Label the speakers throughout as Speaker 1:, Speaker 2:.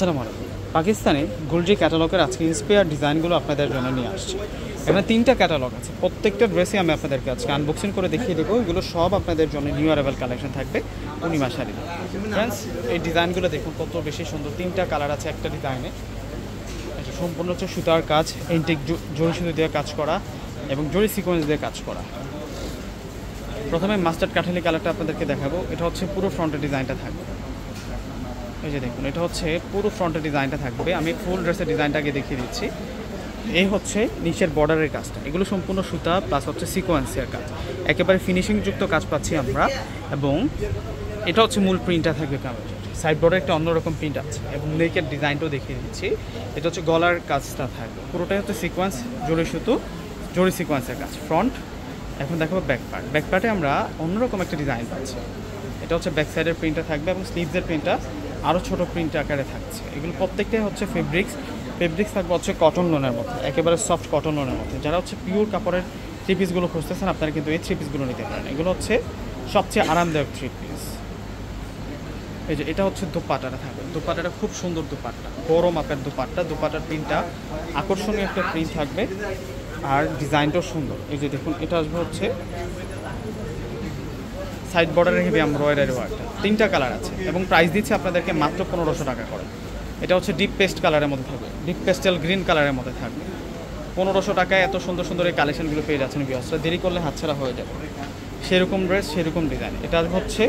Speaker 1: আসসালামু আলাইকুম। পাকিস্তানে গুলজি ক্যাটালগের আজকে ইন্সপায়ার ডিজাইনগুলো আপনাদের জন্য নিয়ে আসছি। এখানে 3টা ক্যাটালগ আছে, প্রত্যেকটা ড্রেসই আমি আপনাদেরকে আজকে আনবক্সিং করে দেখিয়ে দেবো। এগুলো সব আপনাদের জন্য নিউ অ্যারাইভাল কালেকশন থাকবে পূর্ণিমা শাড়িতে। ফ্রেন্ডস, এই ডিজাইনগুলো দেখুন কত বেশি সুন্দর। 3টা কালার আছে একটা ডিজাইনে। এটা সম্পূর্ণ হচ্ছে সুতার কাজ, এন্টিক জরি সুতো দিয়ে কাজ করা এবং জরি সিকোয়েন্স দিয়ে কাজ করা। প্রথমে মাস্টার্ড কাঠালি কালারটা আপনাদেরকে দেখাবো। এটা হচ্ছে পুরো ফ্রন্টের ডিজাইনটা থাকবে। এই যে দেখুন, এটা হচ্ছে পুরো ফ্রন্টের ডিজাইনটা থাকবে। আমি ফুল ড্রেসের ডিজাইনটাকে দেখিয়ে দিচ্ছি। এই হচ্ছে নিচের বর্ডারের কাজটা, এগুলো সম্পূর্ণ সুতা প্লাস হচ্ছে সিকোয়েন্সের কাজ, একেবারে ফিনিশিংযুক্ত কাজ পাচ্ছি আমরা। এবং এটা হচ্ছে মূল প্রিন্টটা থাকবে কামিজের। সাইড বর্ডারে একটা অন্যরকম প্রিন্ট আছে এবং নেকের ডিজাইনটাও দেখিয়ে দিচ্ছি। এটা হচ্ছে গলার কাজটা থাকবে, পুরোটাই হচ্ছে সিকোয়েন্স, জরি সুতো, জরি সিকোয়েন্সের কাজ ফ্রন্ট। এখন দেখাবো ব্যাক পার্ট। ব্যাক পার্টে আমরা অন্যরকম একটা ডিজাইন পাচ্ছি। এটা হচ্ছে ব্যাক সাইডের প্রিন্টটা থাকবে এবং স্লিভসের প্রিন্টটা আরও ছোটো প্রিন্ট আকারে থাকছে। এগুলো প্রত্যেকটাই হচ্ছে ফেব্রিক্স থাকবে হচ্ছে কটন লোনের মধ্যে, একেবারে সফট কটন লোনের মধ্যে। যারা হচ্ছে পিওর কাপড়ের থ্রি পিসগুলো খুঁজতেছেন আপনারা কিন্তু এই থ্রি পিসগুলো নিতে পারেন। এগুলো হচ্ছে সবচেয়ে আরামদায়ক থ্রি পিস। এই যে এটা হচ্ছে দোপাট্টাটা থাকবে। দোপাট্টাটা খুব সুন্দর দোপাট্টা, বড় মাপের দোপাট্টা। দোপাট্টার প্রিন্টটা আকর্ষণীয় একটা প্রিন্ট থাকবে আর ডিজাইনটাও সুন্দর। এই যে দেখুন, এটা আসবে হচ্ছে সাইড বর্ডারের হেভি এমব্রয়ডারি ওয়ার্কটা। 3টা কালার আছে এবং প্রাইস দিচ্ছে আপনাদেরকে মাত্র 1500 টাকা করে। এটা হচ্ছে ডিপ পেস্ট কালারের মধ্যে থাকবে, ডিপ পেস্টেল গ্রিন কালারের মধ্যে থাকবে। 1500 টাকায় এত সুন্দর সুন্দর এই কালেকশনগুলো পেয়ে যাচ্ছেন ভিউয়ার্সরা। দেরি করলে হাতছাড়া হয়ে যাবে। সেরকম ড্রেস, সেরকম ডিজাইন। এটা হচ্ছে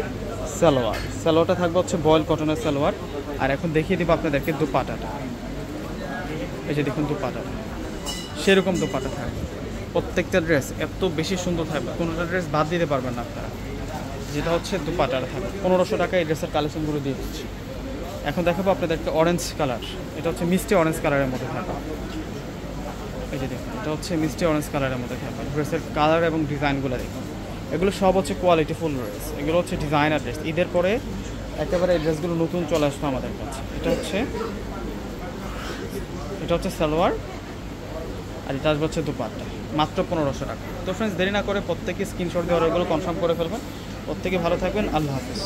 Speaker 1: সালোয়ার। সালোয়ারটা থাকবে হচ্ছে বয়েল কটনের সালোয়ার। আর এখন দেখিয়ে দেবো আপনাদেরকে দোপাট্টাটা। এই যে দেখুন দোপাট্টাটা, সেরকম দোপাট্টা থাকবে। প্রত্যেকটা ড্রেস এত বেশি সুন্দর থাকবে, কোনোটা ড্রেস বাদ দিতে পারবেন না আপনারা। যেটা হচ্ছে দোপাট্টাটা থাকবে 1500 টাকা এই ড্রেসের কালেকশনগুলো দিয়ে দিচ্ছি। এখন দেখাবো আপনাদেরকে অরেঞ্জ কালার। এটা হচ্ছে মিষ্টি অরেঞ্জ কালারের মধ্যে থাকবে। এই যে দেখুন, এটা হচ্ছে মিষ্টি অরেঞ্জ কালারের মধ্যে থাকবে। ড্রেসের কালার এবং ডিজাইনগুলো দেখুন, এগুলো সব হচ্ছে কোয়ালিটি ফুল ড্রেস। এগুলো হচ্ছে ডিজাইনার ড্রেস। ঈদের পরে একেবারে এই ড্রেসগুলো নতুন চলে আসলো আমাদের কাছে। এটা হচ্ছে সালোয়ার আর এটা আসবে হচ্ছে দোপাট্টা, মাত্র 1500 টাকা। তো ফ্রেন্ডস, দেরি না করে প্রত্যেকে স্ক্রিনশট দিয়ে অর্ডারগুলো কনফার্ম করে ফেলবেন। প্রত্যেকে ভালো থাকবেন। আল্লাহ হাফিজ।